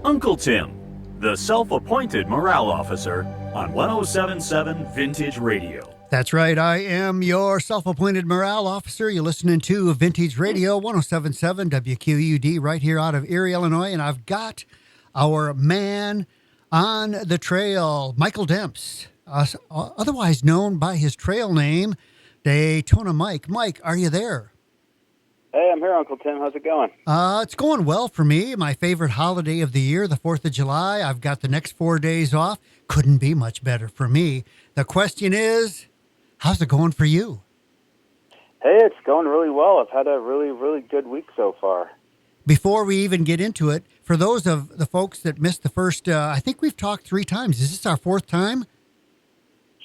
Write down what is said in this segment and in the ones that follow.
Uncle Tim, the self-appointed morale officer on 107.7 Vintage Radio. That's right. I am your self-appointed morale officer. You're listening to Vintage Radio 107.7 WQUD right here out of Erie, Illinois. And I've got our man on the trail, Michael Demps, otherwise known by his trail name, Daytona Mike. Mike, are you there? Hey, I'm here, Uncle Tim. How's it going? It's going well for me. My favorite holiday of the year, the 4th of July. I've got the next 4 days off. Couldn't be much better for me. The question is, how's it going for you? Hey, it's going really well. I've had a really, really good week so far. Before we even get into it, for those of the folks that missed the first, I think we've talked 3 times. Is this our 4th time?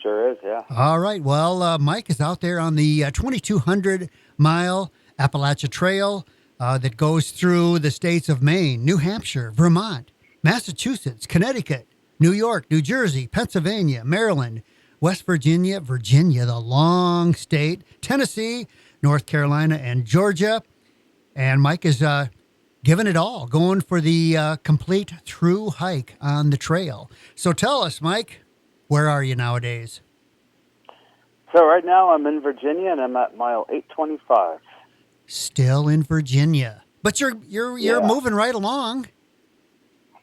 Sure is, yeah. All right. Well, Mike is out there on the 2,200-mile Appalachia Trail that goes through the states of Maine, New Hampshire, Vermont, Massachusetts, Connecticut, New York, New Jersey, Pennsylvania, Maryland, West Virginia, the long state, Tennessee, North Carolina, and Georgia. And Mike is giving it all, going for the complete through hike on the trail. So tell us, Mike, where are you nowadays? So right now I'm in Virginia, and I'm at mile 825. Still in Virginia, but you're moving right along.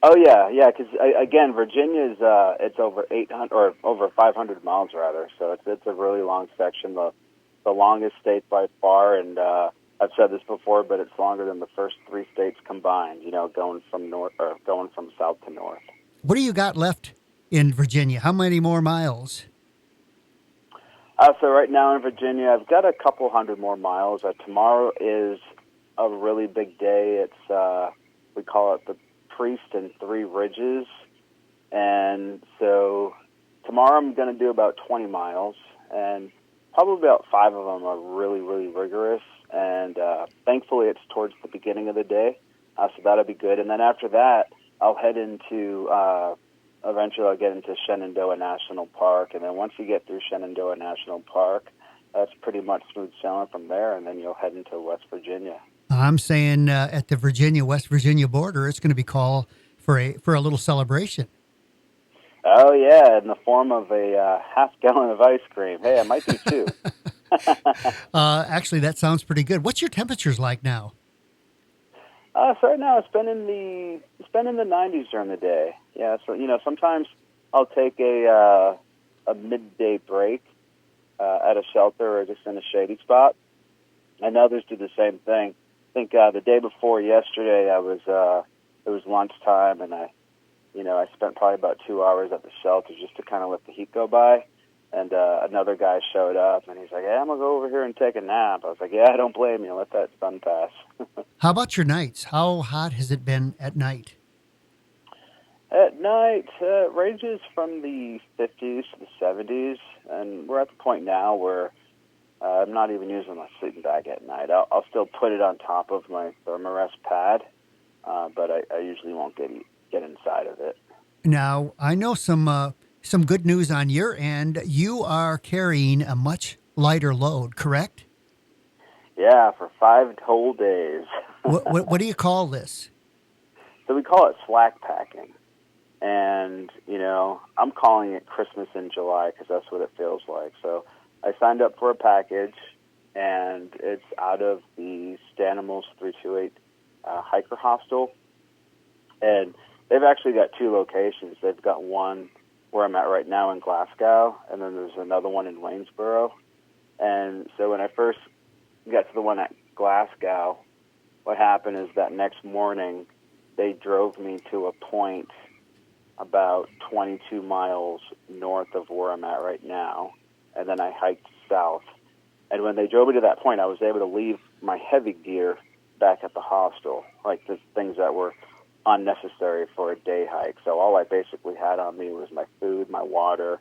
Oh yeah, because again, Virginia is it's over 800 or over 500 miles rather. So it's a really long section, the longest state by far, and I've said this before, but it's longer than the first 3 states combined. You know, going from south to north. What do you got left in Virginia? How many more miles? So right now in Virginia, I've got a couple hundred more miles. Tomorrow is a really big day. It's we call it the Priest and 3 Ridges, and so tomorrow I'm going to do about 20 miles, and probably about 5 of them are really, really rigorous. And thankfully, it's towards the beginning of the day, so that'll be good. And then after that, I'll head into. Eventually, I'll get into Shenandoah National Park, and then once you get through Shenandoah National Park, that's pretty much smooth sailing from there, and then you'll head into West Virginia. I'm saying at the Virginia-West Virginia border, it's going to be called for a little celebration. Oh, yeah, in the form of a half-gallon of ice cream. Hey, I might do 2. Actually, that sounds pretty good. What's your temperatures like now? So right now it's been in the 90s during the day. Yeah, so sometimes I'll take a midday break at a shelter or just in a shady spot, and others do the same thing. I think the day before yesterday, it was lunchtime, and I spent probably about 2 hours at the shelter just to kind of let the heat go by. And another guy showed up, and he's like, "Yeah, I'm going to go over here and take a nap." I was like, "Yeah, I don't blame you. Let that sun pass." How about your nights? How hot has it been at night? At night, it ranges from the 50s to the 70s, and we're at the point now where I'm not even using my sleeping bag at night. I'll still put it on top of my thermarest pad, but I usually won't get inside of it. Now, I know some good news on your end. You are carrying a much lighter load, correct? Yeah, for 5 whole days. What do you call this? So we call it slack packing. And, I'm calling it Christmas in July because that's what it feels like. So I signed up for a package, and it's out of the Stanimals 328 hiker hostel. And they've actually got 2 locations. They've got one where I'm at right now in Glasgow, and then there's another one in Waynesboro. And so when I first got to the one at Glasgow, what happened is that next morning they drove me to a point about 22 miles north of where I'm at right now, and then I hiked south. And when they drove me to that point, I was able to leave my heavy gear back at the hostel, like the things that were unnecessary for a day hike. So all I basically had on me was my food, my water,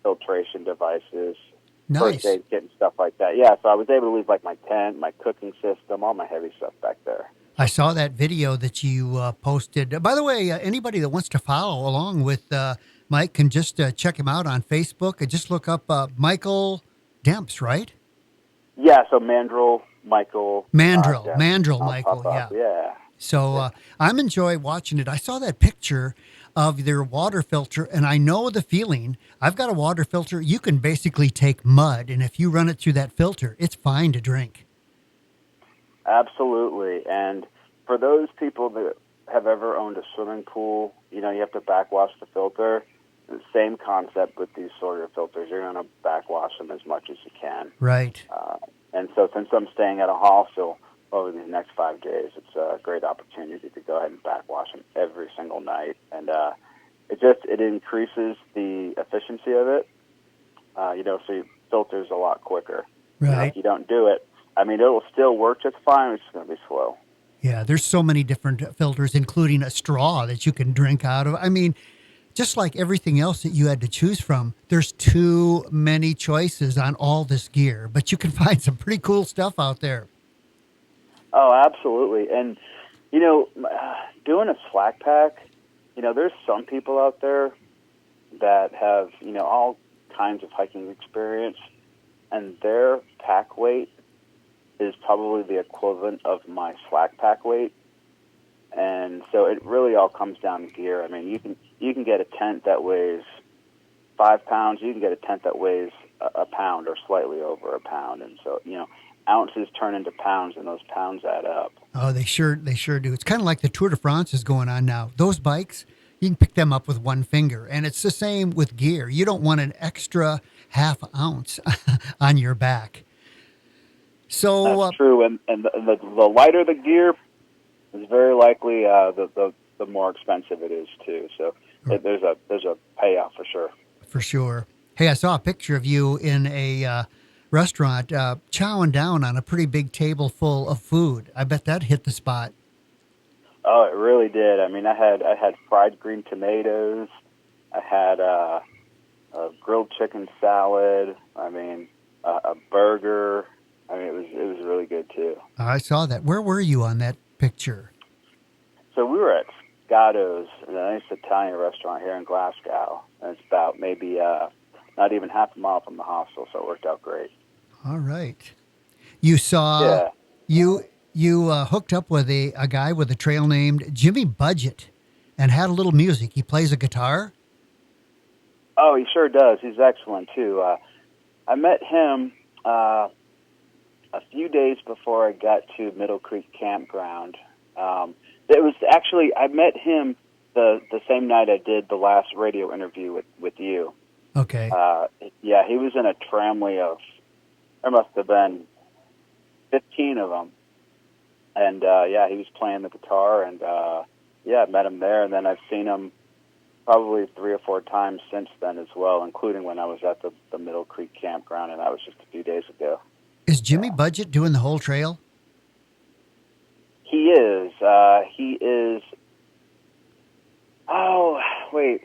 filtration devices, first aid kit and stuff like that. Yeah, so I was able to leave like my tent, my cooking system, all my heavy stuff back there. I saw that video that you posted. By the way, anybody that wants to follow along with Mike can just check him out on Facebook and just look up Michael Demps, right? Yeah, so Mandrill Michael. Mandrill Michael, yeah. Yeah. So I'm enjoying watching it. I saw that picture of their water filter, and I know the feeling. I've got a water filter. You can basically take mud, and if you run it through that filter, it's fine to drink. Absolutely. And for those people that have ever owned a swimming pool, you have to backwash the filter. The same concept with these sort of filters. You're going to backwash them as much as you can. Right. And so since I'm staying at a hostel over these next 5 days, it's a great opportunity to go ahead and backwash them every single night. And it increases the efficiency of it, so your filter's a lot quicker. Right. If you don't do it, it'll still work just fine. It's just going to be slow. Yeah, there's so many different filters, including a straw that you can drink out of. Just like everything else that you had to choose from, there's too many choices on all this gear, but you can find some pretty cool stuff out there. Oh, absolutely. And, doing a slack pack, there's some people out there that have, all kinds of hiking experience, and their pack weight is probably the equivalent of my slack pack weight. And so it really all comes down to gear. You can get a tent that weighs 5 pounds. You can get a tent that weighs a pound or slightly over a pound. And so, ounces turn into pounds, and those pounds add up. Oh, they sure do. It's kind of like the Tour de France is going on now. Those bikes, you can pick them up with one finger. And it's the same with gear. You don't want an extra half ounce on your back. So that's true. And the lighter the gear, is very likely the more expensive it is too. So there's a payoff for sure. For sure. Hey, I saw a picture of you in a restaurant chowing down on a pretty big table full of food. I bet that hit the spot. Oh, it really did. I had fried green tomatoes. I had a grilled chicken salad. A burger. It was really good too. I saw that. Where were you on that picture? So we were at Gatto's, a nice Italian restaurant here in Glasgow. And it's about maybe not even half a mile from the hostel, so it worked out great. All right. You saw, you hooked up with a guy with a trail named Jimmy Budget and had a little music. He plays a guitar? Oh, he sure does. He's excellent, too. I met him a few days before I got to Middle Creek Campground. It was actually, I met him the same night I did the last radio interview with you. Okay. He was in a tramway of, there must have been 15 of them. And, he was playing the guitar, and, I met him there, and then I've seen him probably 3 or 4 times since then as well, including when I was at the Middle Creek Campground, and that was just a few days ago. Is Jimmy Budget doing the whole trail? He is. Oh, wait.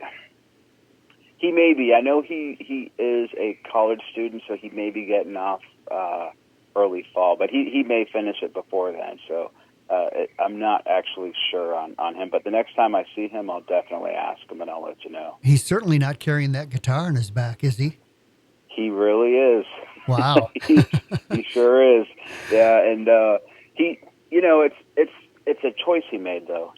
He may be. I know he is a college student, so he may be getting off early fall, but he may finish it before then. So I'm not actually sure on him. But the next time I see him, I'll definitely ask him, and I'll let you know. He's certainly not carrying that guitar on his back, is he? He really is. Wow. he sure is. Yeah, and he, it's a choice he made, though.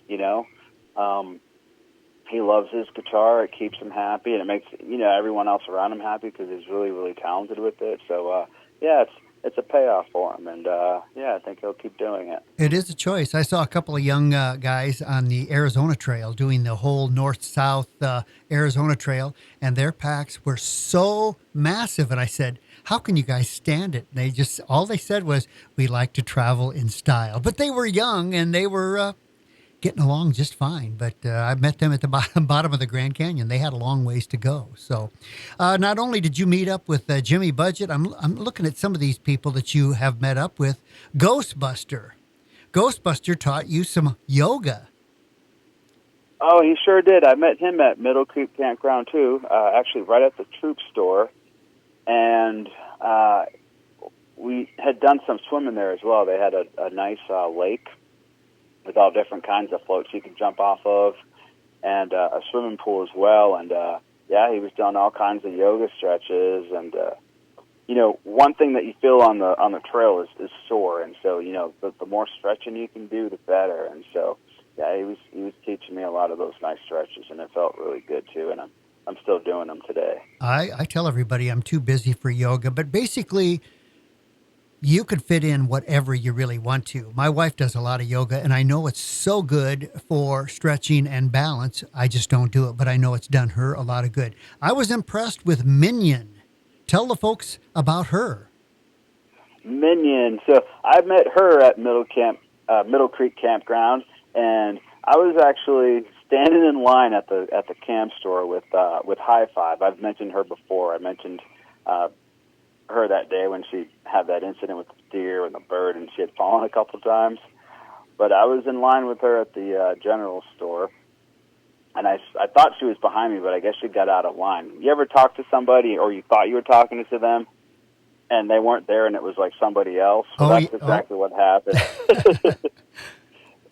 He loves his guitar. It keeps him happy, and it makes everyone else around him happy because he's really, really talented with it. So it's a payoff for him, and I think he'll keep doing it. It is a choice. I saw a couple of young guys on the Arizona Trail doing the whole north-south Arizona Trail, and their packs were so massive. And I said, how can you guys stand it? And all they said was, we like to travel in style. But they were young, and they were getting along just fine. But I met them at the bottom of the Grand Canyon. They had a long ways to go. So not only did you meet up with Jimmy Budget, I'm looking at some of these people that you have met up with. Ghostbuster taught you some yoga. Oh, he sure did. I met him at Middle Creek Campground, too, actually right at the troop store. And we had done some swimming there as well. They had a nice lake with all different kinds of floats you can jump off of, and a swimming pool as well. And he was doing all kinds of yoga stretches, and one thing that you feel on the trail is sore, and so the more stretching you can do, the better. And so, yeah, he was teaching me a lot of those nice stretches, and it felt really good too. And I'm still doing them today. I tell everybody I'm too busy for yoga, but basically, you could fit in whatever you really want to. My wife does a lot of yoga, and I know it's so good for stretching and balance. I just don't do it, but I know it's done her a lot of good. I was impressed with Minion. Tell the folks about her. Minion. So I met her at Middle Creek Campground, and I was actually standing in line at the camp store with High Five. I've mentioned her before. I mentioned her that day when she had that incident with the deer and the bird, and she had fallen a couple times. But I was in line with her at the general store, and I thought she was behind me, but I guess she got out of line. You ever talk to somebody, or you thought you were talking to them, and they weren't there, and it was like somebody else? So that's exactly what happened.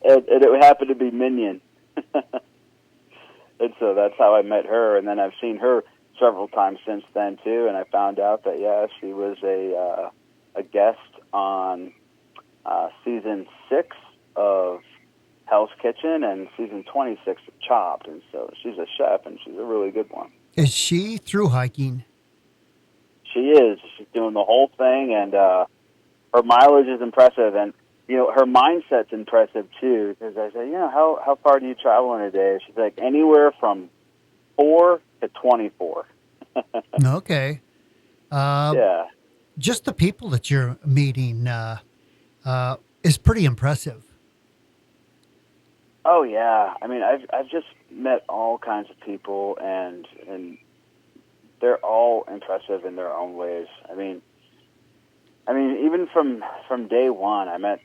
It happened to be Minion. And so that's how I met her, and then I've seen her several times since then too, and I found out that she was a guest on season 6 of Hell's Kitchen and season 26 of Chopped, and so she's a chef, and she's a really good one. Is she through hiking? She is. She's doing the whole thing, and her mileage is impressive, and her mindset's impressive too. Because I said, how far do you travel in a day? She's like, anywhere from 4 to 24. Okay. Yeah. Just the people that you're meeting is pretty impressive. Oh yeah. I mean, I've just met all kinds of people, and they're all impressive in their own ways. I mean, even from day one, I met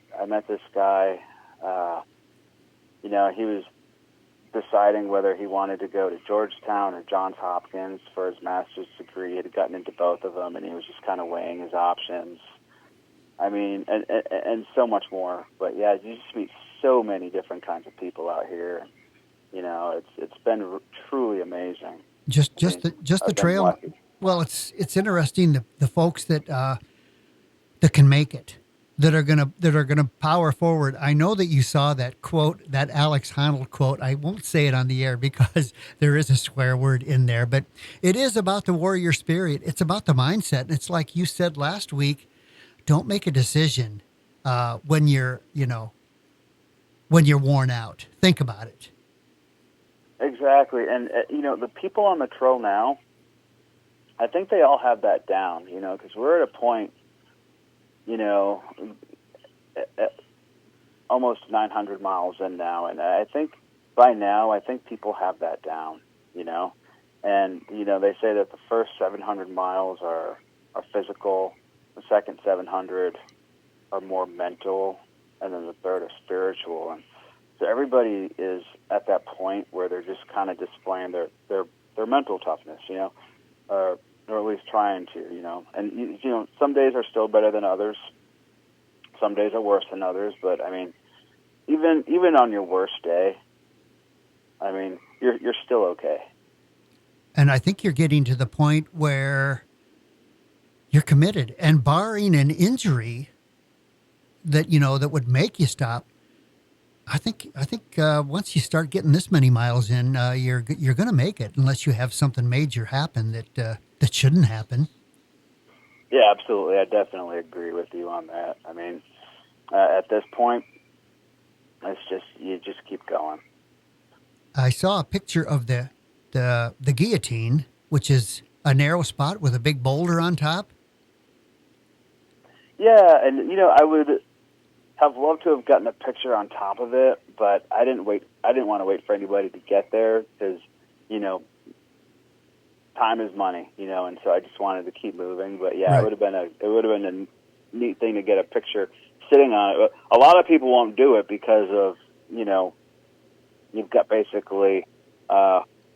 this guy. He was deciding whether he wanted to go to Georgetown or Johns Hopkins for his master's degree. He had gotten into both of them, and he was just kind of weighing his options. I mean, and so much more. But yeah, you just meet so many different kinds of people out here. It's been truly amazing. Just the trail. Lucky. Well, it's interesting the folks that can make it, that are gonna power forward. I know that you saw that quote, that Alex Honnold quote. I won't say it on the air because there is a swear word in there, but it is about the warrior spirit. It's about the mindset. And it's like you said last week, don't make a decision when you're worn out. Think about it. Exactly. And the people on the trail now, I think they all have that down, because we're at a point, almost 900 miles in now, and I think by now, people have that down, and, they say that the first 700 miles are physical, the second 700 are more mental, and then the third are spiritual, and so everybody is at that point where they're just kind of displaying their mental toughness, or at least trying to, and some days are still better than others. Some days are worse than others, but I mean, even on your worst day, I mean, you're still okay. And I think you're getting to the point where you're committed, and barring an injury that that would make you stop, I think once you start getting this many miles in, you're going to make it, unless you have something major happen that shouldn't happen. Yeah, absolutely. I definitely agree with you on that. I mean, at this point, you just keep going. I saw a picture of the guillotine, which is a narrow spot with a big boulder on top. Yeah, and I would have loved to have gotten a picture on top of it, but I didn't want to wait for anybody to get there because time is money, and so I just wanted to keep moving. But yeah, right. It would have been a neat thing to get a picture sitting on it. A lot of people won't do it because of you've got basically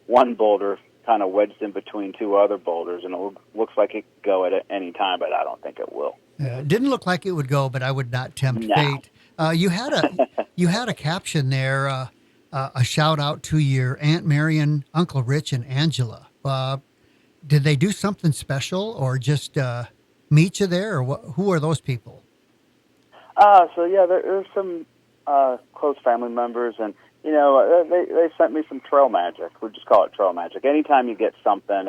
one boulder kind of wedged in between two other boulders, and it looks like it could go at any time, but I don't think it will. It didn't look like it would go, but I would not tempt fate. You had a caption there, a shout out to your Aunt Marion, Uncle Rich, and Angela. Did they do something special, or just meet you there, or who are those people? So yeah, there's some close family members, and you know, they sent me some trail magic. We just call it trail magic. Anytime you get something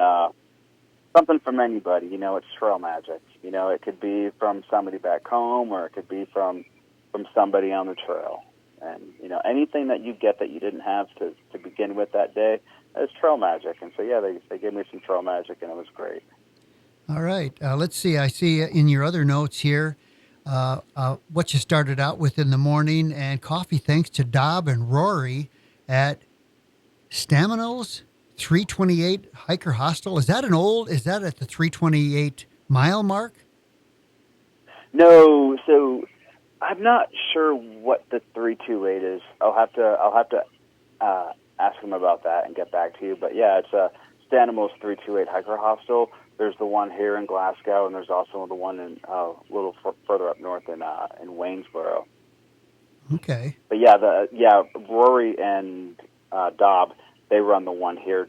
from anybody, you know, it's trail magic. You know, it could be from somebody back home, or it could be from somebody on the trail. And you know, anything that you get that you didn't have to begin with that day, is trail magic. And so yeah, they gave me some trail magic, and it was great. All right. Let's see. I see in your other notes here what you started out with in the morning, and coffee thanks to Dob and Rory at Stamino's 328 Hiker Hostel. Is that at the 328 mile mark? No, so I'm not sure what the 328 is. I'll have to ask them about that and get back to you. But yeah, it's Stanimo's 328 Hiker Hostel. There's the one here in Glasgow, and there's also the one in a little further up north in Waynesboro. Okay. But Rory and Dob, they run the one here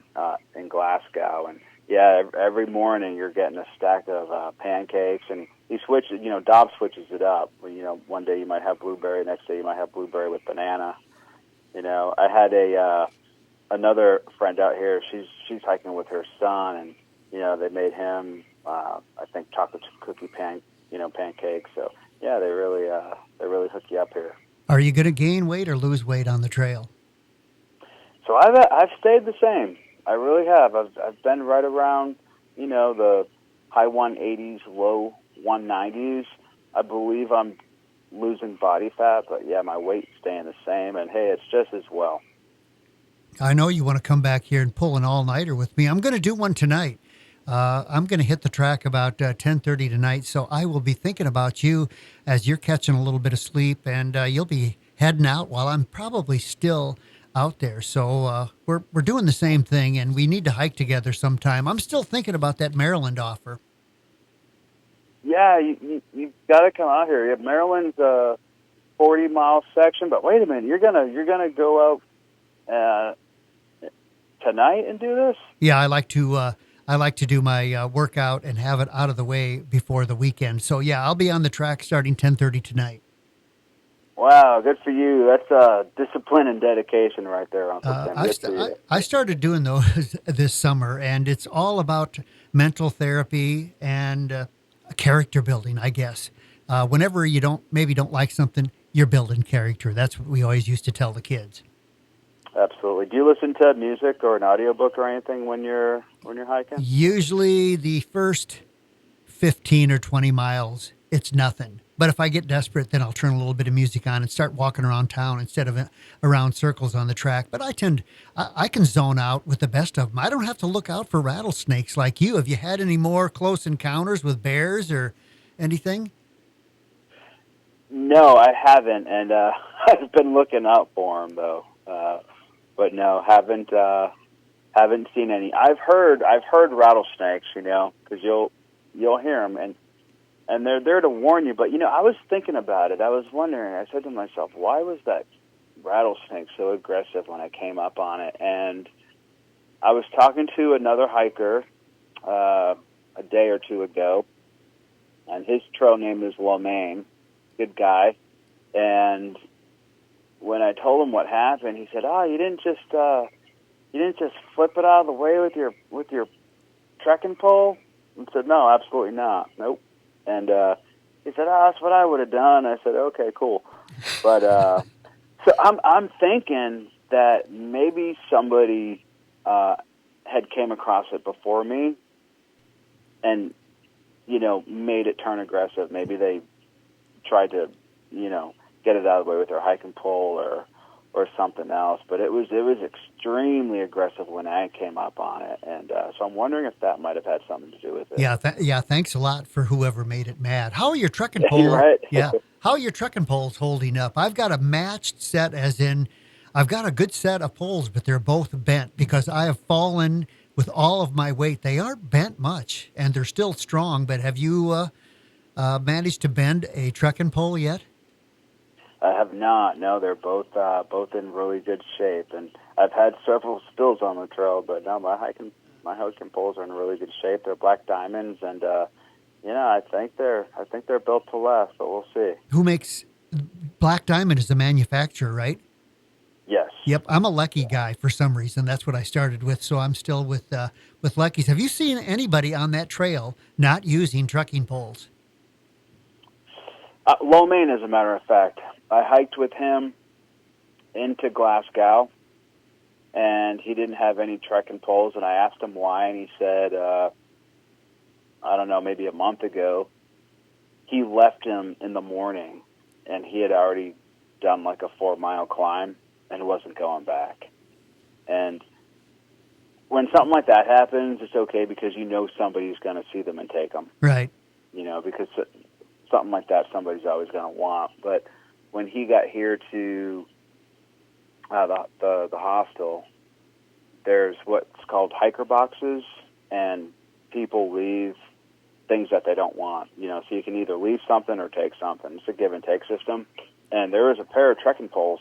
in Glasgow, and yeah, every morning you're getting a stack of pancakes, and he switches. You know, Dob switches it up. You know, one day you might have blueberry, next day you might have blueberry with banana. You know, I had another friend out here. She's hiking with her son, and you know, they made him I think chocolate cookie pancakes. So yeah, they really hook you up here. Are you going to gain weight or lose weight on the trail? So I've stayed the same. I really have. I've been right around, you know, the high 180s, low 190s. I believe I'm losing body fat, but yeah, my weight's staying the same. And hey, it's just as well. I know you want to come back here and pull an all-nighter with me. I'm going to do one tonight. I'm going to hit the track about 10:30 tonight, so I will be thinking about you as you're catching a little bit of sleep, and you'll be heading out while I'm probably still out there. So we're doing the same thing, and we need to hike together sometime. I'm still thinking about that Maryland offer. Yeah, you got to come out here. Maryland's a 40-mile section, but wait a minute, you're gonna go out tonight and do this? Yeah, I like to do my workout and have it out of the way before the weekend. So yeah, I'll be on the track starting 10:30 tonight. Wow, good for you. That's discipline and dedication right there, Uncle Tim. I started doing those this summer, and it's all about mental therapy and character building, I guess. Whenever you don't like something, you're building character. That's what we always used to tell the kids. Absolutely. Do you listen to music or an audiobook or anything when you're hiking? Usually the first 15 or 20 miles, it's nothing. But if I get desperate, then I'll turn a little bit of music on and start walking around town instead of around circles on the track. But I can zone out with the best of them. I don't have to look out for rattlesnakes like you. Have you had any more close encounters with bears or anything? No, I haven't, and I've been looking out for them though. But no, haven't seen any. I've heard rattlesnakes, you know, because you'll hear them, and they're there to warn you. But you know, I was thinking about it. I was wondering. I said to myself, why was that rattlesnake so aggressive when I came up on it? And I was talking to another hiker a day or two ago, and his trail name is Lomain. Good guy, and when I told him what happened, he said, "Oh, you didn't just flip it out of the way with your trekking pole?" I said, "No, absolutely not. Nope." And he said, "Oh, that's what I would have done." I said, "Okay, cool." But so I'm thinking that maybe somebody had came across it before me, and you know, made it turn aggressive. Maybe they tried to, you know, get it out of the way with their hiking pole or something else. But it was extremely aggressive when I came up on it, and so I'm wondering if that might have had something to do with it. Yeah, thanks a lot for whoever made it mad. How are your trekking poles? Right? Yeah, how are your trekking poles holding up? I've got a matched set, as in I've got a good set of poles, but they're both bent because I have fallen with all of my weight. They aren't bent much, and they're still strong. But have you managed to bend a trekking pole yet? I have not. No, they're both in really good shape, and I've had several spills on the trail. But no, my hiking poles are in really good shape. They're black diamonds, and I think they're built to last, but we'll see. Who makes Black Diamond is the manufacturer, right? Yes. Yep, I'm a Lucky guy for some reason. That's what I started with, so I'm still with Lucky's. Have you seen anybody on that trail not using trekking poles? Lo Mein, as a matter of fact. I hiked with him into Glasgow, and he didn't have any trekking poles, and I asked him why, and he said, I don't know, maybe a month ago, he left him in the morning, and he had already done like a 4-mile climb and wasn't going back. And when something like that happens, it's okay because you know somebody's going to see them and take them. Right. Because something like that somebody's always going to want. But when he got here to the hostel, there's what's called hiker boxes, and people leave things that they don't want. So you can either leave something or take something. It's a give and take system. And there was a pair of trekking poles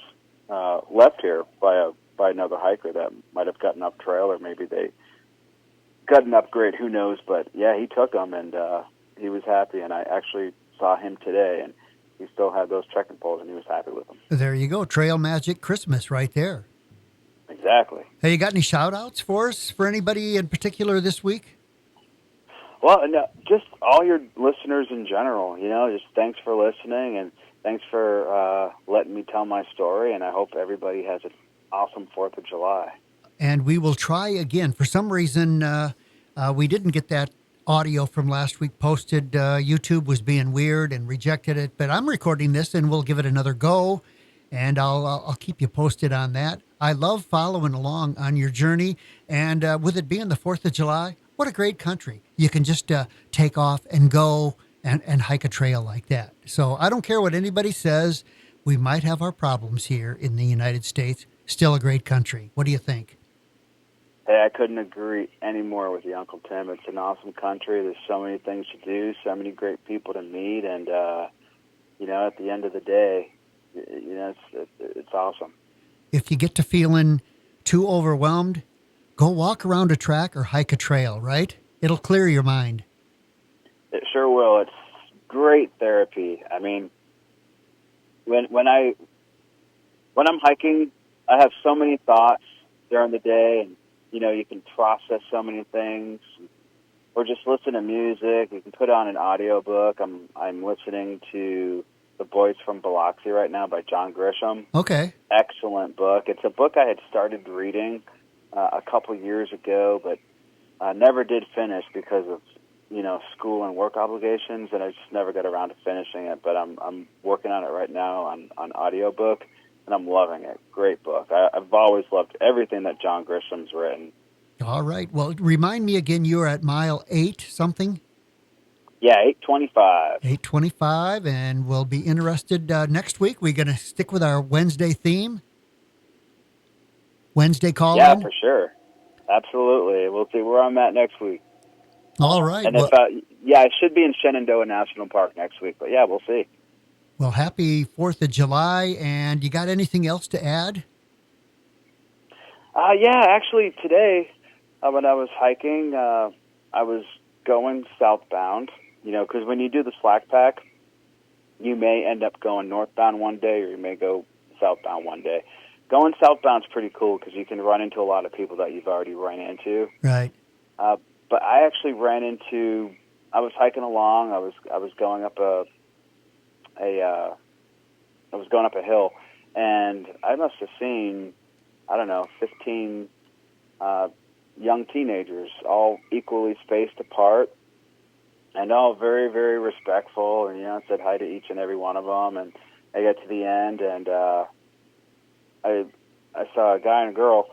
left here by another hiker that might have gotten up trail, or maybe they got an upgrade. Who knows? But yeah, he took them, and he was happy. And I actually saw him today, and he still had those trekking poles, and he was happy with them. There you go. Trail Magic Christmas right there. Exactly. Hey, you got any shout-outs for us, for anybody in particular this week? Well, no, just all your listeners in general, just thanks for listening, and thanks for letting me tell my story, and I hope everybody has an awesome 4th of July. And we will try again. For some reason, we didn't get that audio from last week posted. YouTube was being weird and rejected it, but I'm recording this, and we'll give it another go, and I'll keep you posted on that. I love following along on your journey, and with it being the 4th of July, what a great country. You can just take off and go and hike a trail like that. So I don't care what anybody says. We might have our problems here in the United States. Still a great country. What do you think? Hey, I couldn't agree any more with you, Uncle Tim. It's an awesome country. There's so many things to do, so many great people to meet, and, at the end of the day, it's awesome. If you get to feeling too overwhelmed, go walk around a track or hike a trail, right? It'll clear your mind. It sure will. It's great therapy. I mean, when I'm hiking, I have so many thoughts during the day, and you can process so many things, or just listen to music. You can put on an audiobook. I'm listening to The Boys from Biloxi right now by John Grisham. Okay. Excellent book. It's a book I had started reading a couple years ago, but never did finish because of school and work obligations, and I just never got around to finishing it. But I'm working on it right now on audiobook, and I'm loving it. Great book. I've always loved everything that John Grisham's written. All right. Well, remind me again, you're at mile 8 something? Yeah, 825. 825, and we'll be interested next week. We're going to stick with our Wednesday theme. Wednesday call-in? Yeah, for sure. Absolutely. We'll see where I'm at next week. All right. And I should be in Shenandoah National Park next week, but yeah, we'll see. Well, happy 4th of July, and you got anything else to add? Yeah, actually today, when I was hiking, I was going southbound, because when you do the slack pack, you may end up going northbound one day, or you may go southbound one day. Going southbound's pretty cool because you can run into a lot of people that you've already run into. Right. But I actually ran into. I was hiking along. I was going up a hill, and I must have seen, 15 young teenagers, all equally spaced apart, and all very, very respectful. And I said hi to each and every one of them. And I got to the end, and I saw a guy and a girl,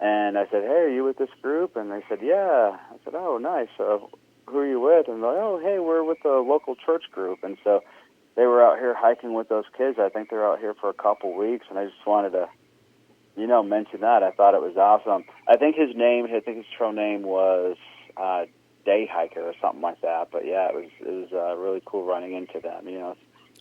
and I said, "Hey, are you with this group?" And they said, "Yeah." I said, "Oh, nice. Who are you with?" And they're like, "Oh, hey, we're with the local church group." And so they were out here hiking with those kids. I think they're out here for a couple weeks, and I just wanted to, mention that. I thought it was awesome. I think his true name was Day Hiker or something like that. But yeah, it was really cool running into them. I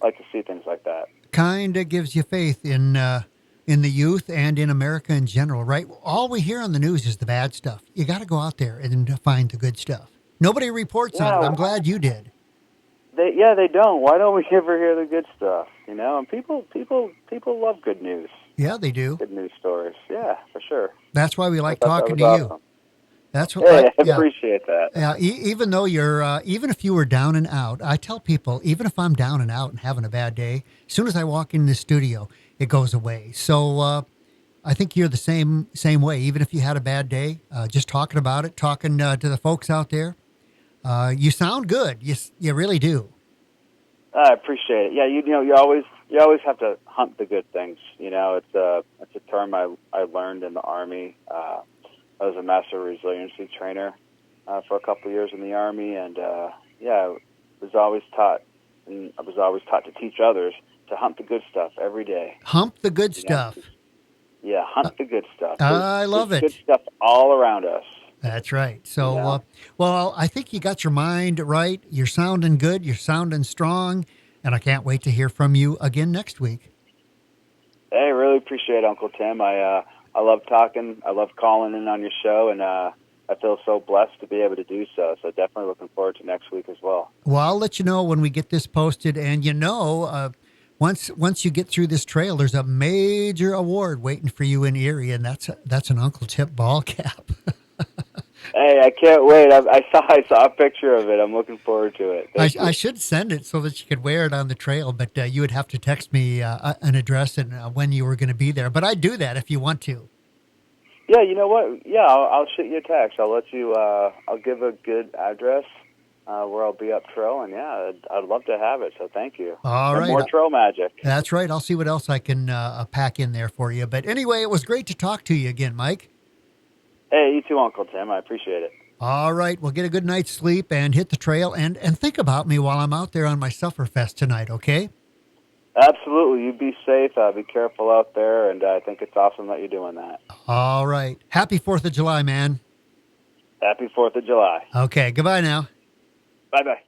like to see things like that. Kind of gives you faith in the youth and in America in general, right? All we hear on the news is the bad stuff. You got to go out there and find the good stuff. Nobody reports on it. I'm glad you did. They don't. Why don't we ever hear the good stuff? You know, and people love good news. Yeah, they do. Good news stories. Yeah, for sure. That's why we like I thought talking to that was you. awesome. That's what. Hey, I yeah. appreciate that. Yeah, even though even if you were down and out, I tell people, even if I'm down and out and having a bad day, as soon as I walk in the studio, it goes away. So I think you're the same way. Even if you had a bad day, just talking about it, talking to the folks out there, you sound good. You really do. I appreciate it. Yeah, you know, you always have to hunt the good things. You know, it's a term I learned in the Army. I was a master resiliency trainer for a couple of years in the Army, and I was always taught to teach others to hunt the good stuff every day. Hump the good stuff. Yeah, hunt the good stuff. I love it. Good stuff all around us. That's right. So, Yeah. Well, I think you got your mind right. You're sounding good. You're sounding strong, and I can't wait to hear from you again next week. Hey, really appreciate it, Uncle Tim. I love talking. I love calling in on your show, and I feel so blessed to be able to do so. So definitely looking forward to next week as well. Well, I'll let you know when we get this posted, and once you get through this trail, there's a major award waiting for you in Erie, and that's an Uncle Tip ball cap. Hey, I can't wait. I saw a picture of it. I'm looking forward to it. I should send it so that you could wear it on the trail, but you would have to text me an address and when you were going to be there. But I'd do that if you want to. Yeah, you know what? Yeah, I'll shoot you a text. I'll let you. I'll give a good address where I'll be up trail, and yeah, I'd love to have it. So thank you. All right, more trail magic. That's right. I'll see what else I can pack in there for you. But anyway, it was great to talk to you again, Mike. Hey, you too, Uncle Tim. I appreciate it. All right. Well, get a good night's sleep and hit the trail and think about me while I'm out there on my Sufferfest tonight, okay? Absolutely. You be safe. Be careful out there, and I think it's awesome that you're doing that. All right. Happy 4th of July, man. Happy 4th of July. Okay. Goodbye now. Bye-bye.